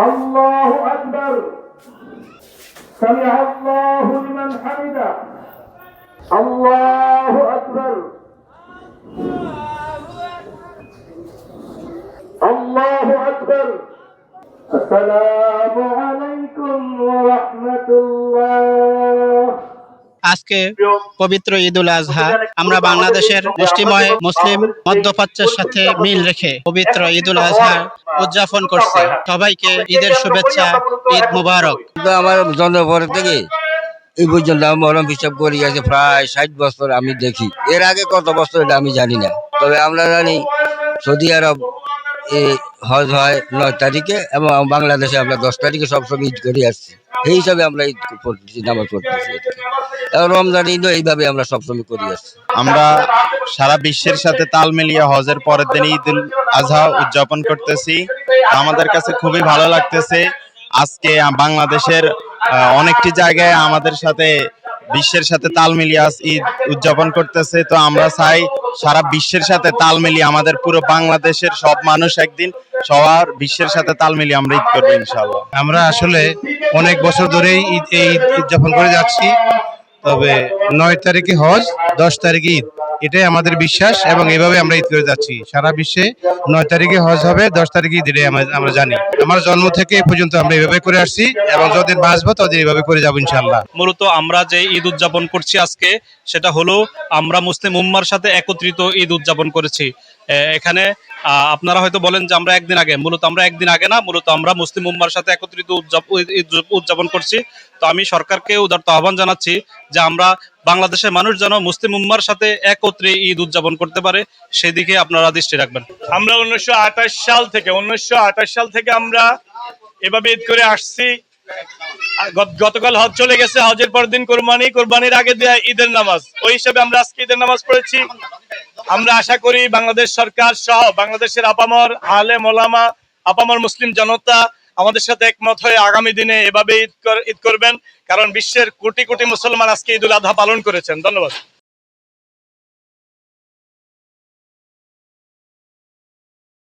আল্লাহু আকবার। সামিআ আল্লাহু লিমান হামিদা। আল্লাহু আকবার। আল্লাহু আকবার। আসসালামু আলাইকুম ওয়া রাহমাতুল্লাহ। আজকে পবিত্র ঈদ উল আজহা। আমরা বাংলাদেশের মুষ্টিময় মুসলিম মধ্যপ্রাচ্যের সাথে মিল রেখে পবিত্র ঈদ উল আজহা উদযাপন করছি। সবাইকে ঈদের শুভেচ্ছা, ঈদ মুবারক। আমার জন্ম পরে থেকে এই পর্যন্ত আমি মহরম হিসাব করে গেছে প্রায় 60 বছর আমি দেখি। এর আগে কত বছর এটা আমি জানি না, তবে আমরা জানি সৌদি আরব হজ হয় 9 তারিখে এবং বাংলাদেশে আমরা 10 তারিখে সবসময় ঈদ করে আসছি। এই হিসাবে আমরা ঈদ পড়তেছি, নামাজ পড়তেছি। এবং রমজান ঈদও এইভাবে আমরা সবসময় করে আসছি। আমরা সারা বিশ্বের সাথে তাল মিলিয়ে হজের পরের দিন ঈদ উল আজহা উদযাপন করতেছি। আমাদের কাছে খুবই ভালো লাগতেছে। আজকে বাংলাদেশের অনেকটি জায়গায় আমাদের সাথে বিশ্বের সাথে তাল মিলিয়ে ঈদ উদযাপন করতেছে। তো আমরা চাই সারা বিশ্বের সাথে তাল মিলিয়ে আমাদের পুরো বাংলাদেশের সব মানুষ একদিন সবার বিশ্বের সাথে তাল মিলিয়ে আমরা ঈদ করবো ইনশাআল্লাহ। আমরা আসলে অনেক বছর ধরেই ঈদ উদযাপন করে যাচ্ছি। তবে 9 তারিখে হজ, 10 তারিখে ঈদ, এটাই আমাদের বিশ্বাস এবং এভাবে আমরা ঈদ করে যাচ্ছি। সারা বিশ্বে 9 তারিখে হজ হবে, 10 তারিখে ঈদ, এটাই আমরা জানি। আমার জন্ম থেকে এ পর্যন্ত আমরা এভাবে করে আসছি এবং যতদিন বাঁচবো ততদিন এভাবে করে যাবো ইনশাআল্লাহ। মূলত আমরা যে ঈদ উদযাপন করছি আজকে, সেটা হলো আমরা মুসলিম উম্মার সাথে একত্রিত ঈদ উদযাপন করেছি। এখানে আপনারা হয়তো বলেন যে আমরা একদিন আগে, মূলত আমরা একদিন আগে না, মূলত আমরা মুসলিম উম্মার সাথে একত্রিত উদযাপন করছি। তো আমি সরকারকে উদারত আহ্বান জানাচ্ছি যে আমরা বাংলাদেশের মানুষ যেন মুসলিম উম্মার সাথে একত্রে ঈদ উদযাপন করতে পারে, সেদিকে আপনারা দৃষ্টি রাখবেন। আমরা 1928 সাল থেকে আমরা এভাবে ঈদ করে আসছি। গতকাল হজ চলে গেছে, হজের পর দিন কোরবানির আগে দেয়া ঈদের নামাজ, ওই হিসাবে আমরা আজকে ঈদের নামাজ পড়েছি। আমরা আশা করি বাংলাদেশ সরকার সহ বাংলাদেশের আপামর আলেম ওলামা, আপামর মুসলিম জনতা আমাদের সাথে একমত হয়ে আগামী দিনে এভাবে ঈদ করবেন, কারণ বিশ্বের কোটি কোটি মুসলমান আজকে ঈদ উল আজহা পালন করেছেন। ধন্যবাদ।